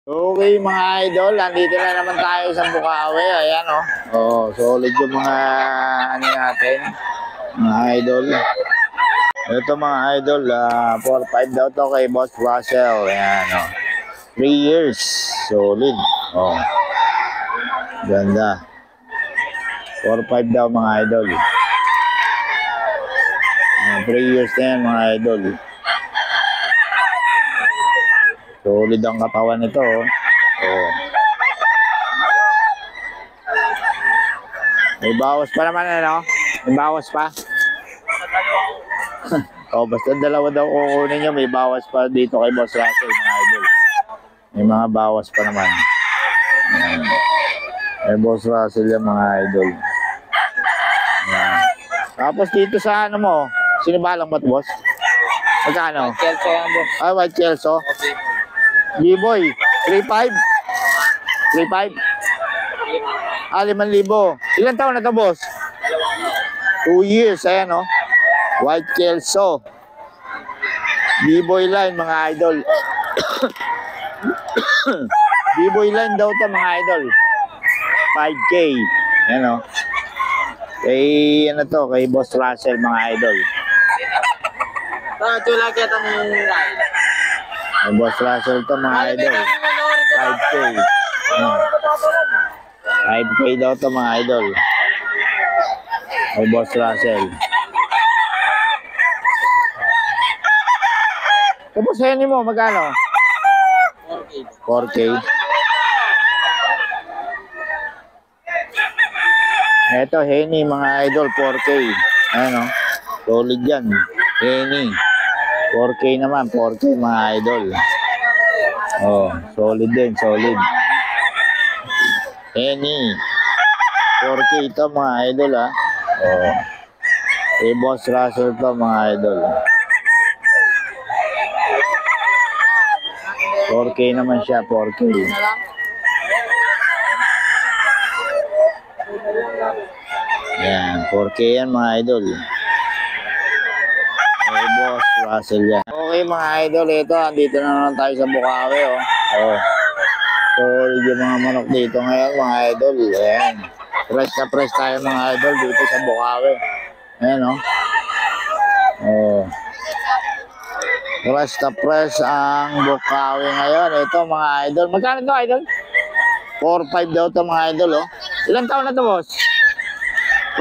Okay mga idol, nandito na naman tayo sa Bukawi. Ayan oh. Oh, solid yung mga ano natin, mga idol. Ito mga idol, 4-5 daw to kay Boss Russell. Ayan oh. 3 years, solid. Oh. Ganda. 4-5 daw mga idol. 3 years na yan mga idol. Solid ang katawan nito oh. Oh. May bawas pa naman ano? May bawas pa? Oh, basta dalawa daw kukunin nyo, may bawas pa dito kay Boss Russell mga idol. May mga bawas pa naman. May Boss Russell yan mga idol. Ayan. Tapos dito sa ano mo, sinibalang ba't boss? Magkano? Kelso yan, boss. Ah, White Kelso. B-boy, 3.5? 3.5? Ah, 5,000. Ilan taon na to boss? 2 years, ayan oh. White Kelso. B-boy line mga idol. B-boy line daw to mga idol. 5K. Ayan oh. Kay ano to, kay Boss Russell mga idol. Ito lagi itong ride. Kay Boss Russell to mga idol. 5K. Ayan. 5K daw to mga idol. Kay Boss Russell. Tapos henny mo, magkano? 4K. Ito, henny mga idol, 4K. Ayan o, solid yan. Henny. 4K naman, 4K mga idol. Oh, solid din, solid. Henny. 4K ito mga idol ha. Oh. Eh, Boss Russell to mga idol. 4K naman siya, 4K. Yan, 4K yan mga idol. Okay, Boss Russell yan. Okay mga idol, ito, andito na naman tayo sa Bukawi oh. Oh. Solid yung mga manok dito ngayon mga idol. Ayan. Fresh na fresh tayo mga idol dito sa Bukawi. Ayan oh. Oh. Fresh na fresh ang Bukawi ngayon. Ito mga idol. Magkano ito idol? 4-5 daw ito mga idol oh. Ilang taon na ito boss?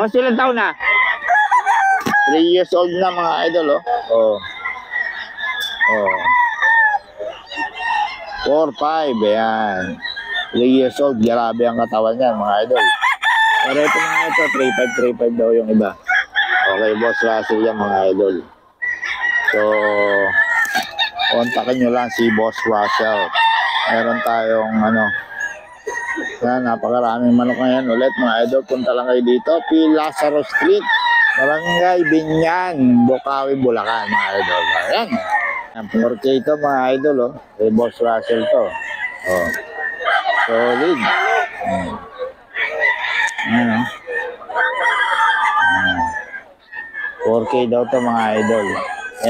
Boss, ilang taon na? 3 years old na mga idol oh. Oh. Oh. 4-5, ayan. 3 years old, grabe ang katawan niya mga idol. Pero ito mga ito, 3.5 daw yung iba. Okay, Boss Russell yan mga idol. So, kontakin nyo lang si Boss Russell. Meron tayong ano, yan, napakaraming manok ngayon ulit mga idol. Punta lang kayo dito, P. Lazaro Street, Barangay Binyan, Bukawi, Bulacan mga idol. Ayan. 4K ito mga idol oh. Kay Boss Russell to. Oh. Solid. Ano? 4K daw to mga idol.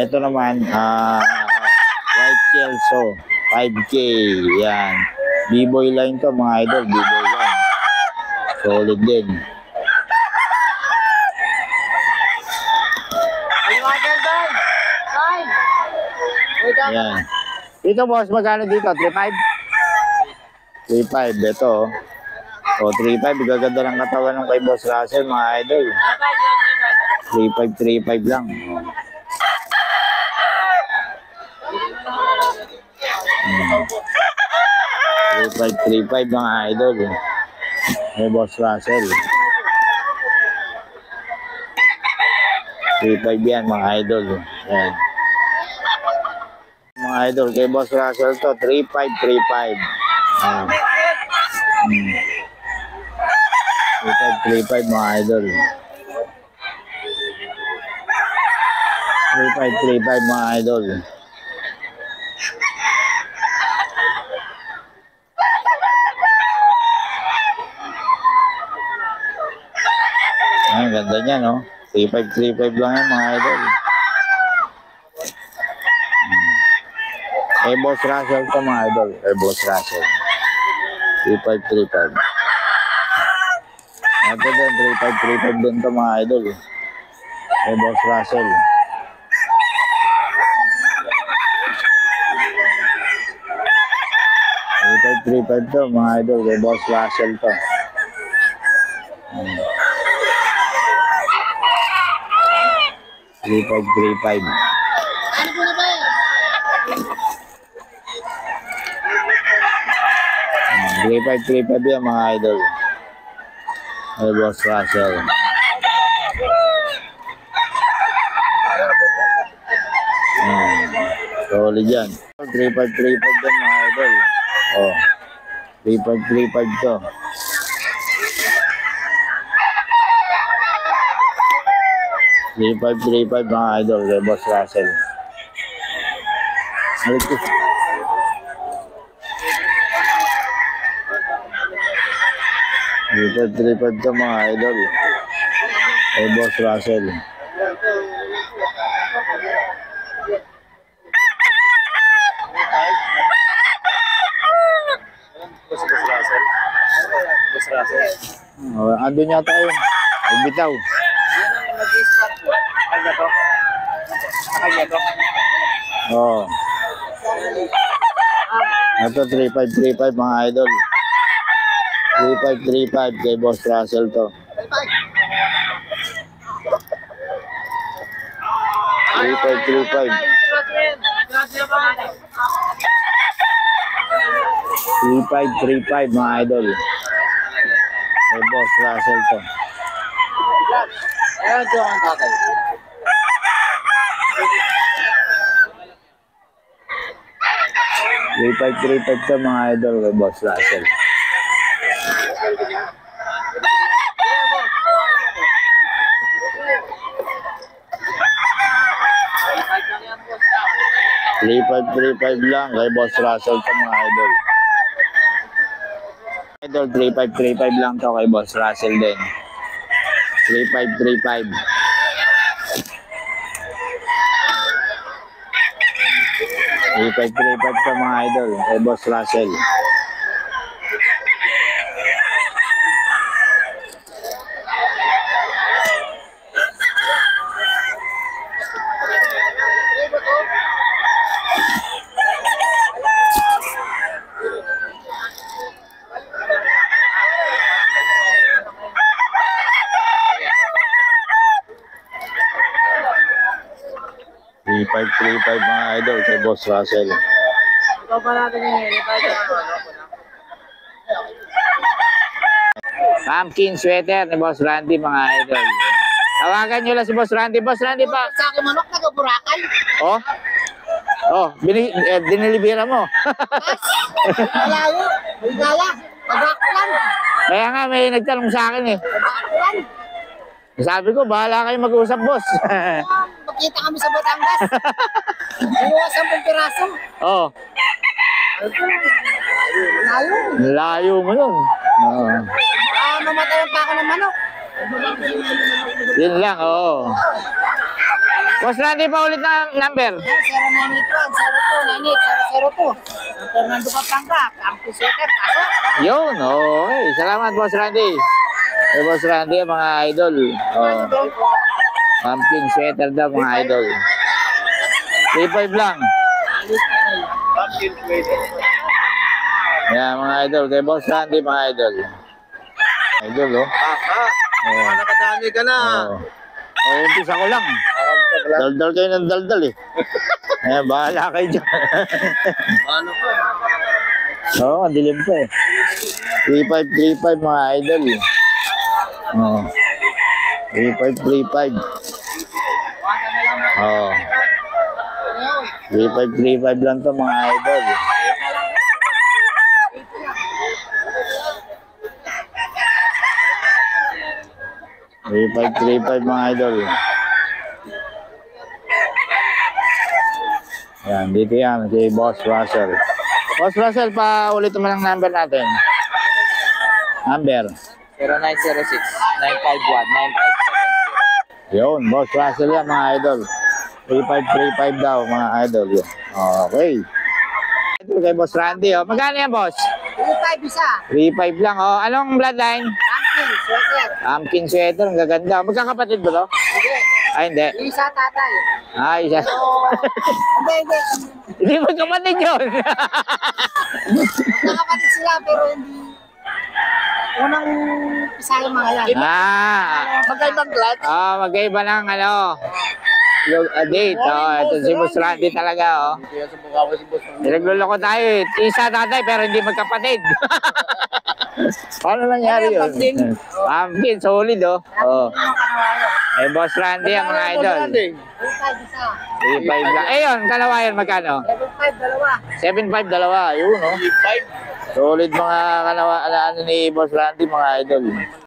Ito naman, White Kelso, 5K. Yan. B-boy line to mga idol. B-boy line. Solid din. Yan. Dito boss, magkano dito? 3.5? 3.5. Ito oh. O, 3.5. Gaganda ng katawan ng kay Boss Russell, mga idol. 3.5 lang. 3.5 mga idol. Kay Boss Russell. 3.5 yan, mga idol. Yan. Mga idol, kay Boss Russell to, 3.5. 3.5 mga idol. 3.5 mga idol. Ang ganda niya no. 3.5 lang yan mga idol. Eh, Boss Russell to mga idol. Eh, Boss Russell. 3535. Ito din, 3535 din to mga idol. Eh, Boss Russell. Three five to mga idol. Eh, Boss Russell to. 3535. 3535 yan mga idol. Ay, Boss Russell. Solid yan. 3535 yan mga idol. Oh. 3535 to. 3535 mga idol kay Boss Russell. Alit ko. 3535 to mga idol kay Boss Russell. Oh, andun yata yun. Nagbitaw. Oh. Ito 3535 mga idol. 3535 kay Boss Russell to. 3535. 3535 mga idol. Kay Boss Russell to. Ayan, ito ang tatay. 3535 to mga idol kay Boss Russell. $3535 lang kay Boss Russell to mga idol. Idol, 3535 lang to kay Boss Russell din. 3535. 3535 to mga idol kay Boss Russell. $3535 mga idol kay Boss Russell. Ito pa natin yung Pumpkin sweater ni Boss Randy mga idol. Tawagan nyo lang si Boss Randy. Boss Randy pa. sa akin manok, nag-Buracan. Oh? Oh, dinilibira mo. Malayo, Ligaya, Pagaklan. Kaya nga may nagtanong sa akin eh. Pagaklan. Sabi ko, bahala kayo mag-usap, boss. Magkita kami sa Batangas. Inuwa 10 piraso. Oh, Malayo. layo mo yun. Oh. Mamatayan pa ako ng manok. Yun lang, oo. Boss Randy pa ulit na number. 0981-02-98-002. Fernando Pampanga, Campus Sweater, kaso. Yun, okay. Salamat, Boss Randy. Eh, Boss Randy, mga idol. Oh. Pumpkin sweater daw, mga idol. 35 lang. Pumpkin Sweater. Yan, mga idol. Kay Boss Randy, mga idol. Idol, oh. Oh. Nakadami ka na. Oh. Oh, umpisa ko lang. Daldal kayo ng daldal eh. Eh, bahala kayo dyan. Ano pa? Oo, ang dilim pa eh. 3535 mga idol. Oo. 3535. Oo. 3535 lang to mga idol. $3535 mga idol. Yan, dito yan, kay Boss Russell. Boss Russell, pa ulit naman ang number natin. Number. 0906-951-9570. Yun, Boss Russell yan mga idol. 3535 daw mga idol. Okay. Ito kay Boss Randy, oh. Magkano yan, boss? 2.5 isa. 3.5 lang, oh. Anong bloodline? Pumpkin, sweater. Pumpkin sweater, ang gaganda. Magkakapatid ba to? Hindi. Ay, hindi. Isa tatay. Ay, siya. So, hindi. Hindi magkapatid yun. Nakapatid sila pero hindi. Unang isa yung mga yan. Magkaibang clutch? Magkaiba ng ano. Date, ito si Boss Randy talaga, oh. Nagluloko tayo, eh. Isa tatay pero hindi magkapatid. Paano nangyari yun? Pumpkin, solid, oh. Eh, Boss Randy ang mga idol. 2.5 isa. 3.5 lang. Eh, yun, kalawayan, magkano? 7.5 dalawa. 7.5 dalawa, yun, oh. Solid mga kalawa, ano ni Boss Randy, mga idol.